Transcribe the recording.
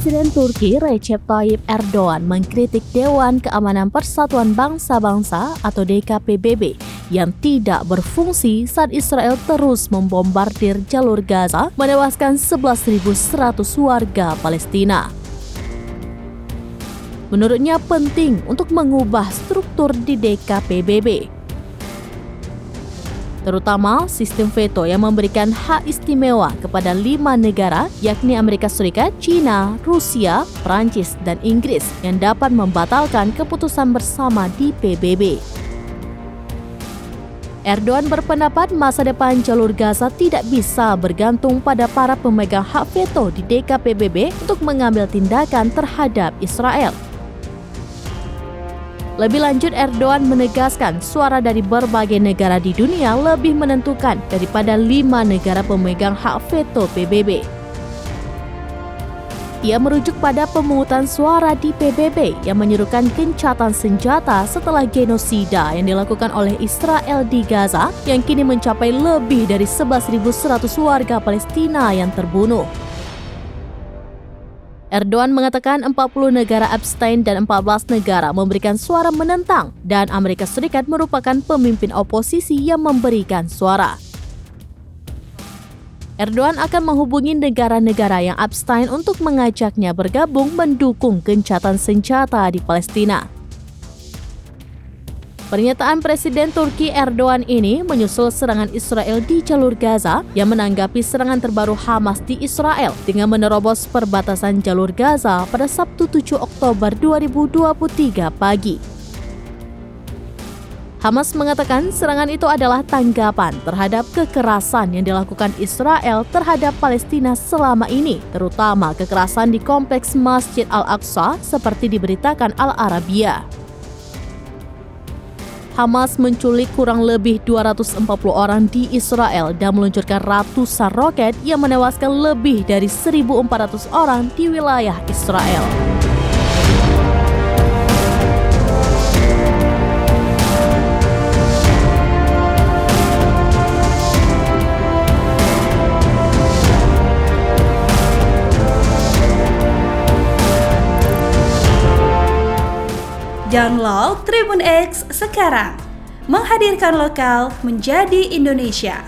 Presiden Turki Recep Tayyip Erdogan mengkritik Dewan Keamanan Persatuan Bangsa-Bangsa atau DKPBB yang tidak berfungsi saat Israel terus membombardir jalur Gaza, menewaskan 11.100 warga Palestina. Menurutnya penting untuk mengubah struktur di DKPBB, terutama sistem veto yang memberikan hak istimewa kepada 5 negara, yakni Amerika Serikat, China, Rusia, Prancis, dan Inggris yang dapat membatalkan keputusan bersama di PBB. Erdogan berpendapat masa depan jalur Gaza tidak bisa bergantung pada para pemegang hak veto di DKPBB untuk mengambil tindakan terhadap Israel. Lebih lanjut, Erdogan menegaskan suara dari berbagai negara di dunia lebih menentukan daripada 5 negara pemegang hak veto PBB. Ia merujuk pada pemungutan suara di PBB yang menyerukan gencatan senjata setelah genosida yang dilakukan oleh Israel di Gaza yang kini mencapai lebih dari 11.100 warga Palestina yang terbunuh. Erdogan mengatakan 40 negara abstain dan 14 negara memberikan suara menentang dan Amerika Serikat merupakan pemimpin oposisi yang memberikan suara. Erdogan akan menghubungi negara-negara yang abstain untuk mengajaknya bergabung mendukung gencatan senjata di Palestina. Pernyataan Presiden Turki Erdogan ini menyusul serangan Israel di jalur Gaza yang menanggapi serangan terbaru Hamas di Israel dengan menerobos perbatasan jalur Gaza pada Sabtu 7 Oktober 2023 pagi. Hamas mengatakan serangan itu adalah tanggapan terhadap kekerasan yang dilakukan Israel terhadap Palestina selama ini, terutama kekerasan di kompleks Masjid Al-Aqsa seperti diberitakan Al Arabiya. Hamas menculik kurang lebih 240 orang di Israel dan meluncurkan ratusan roket yang menewaskan lebih dari 1.400 orang di wilayah Israel. Download Tribun X sekarang, menghadirkan lokal menjadi Indonesia.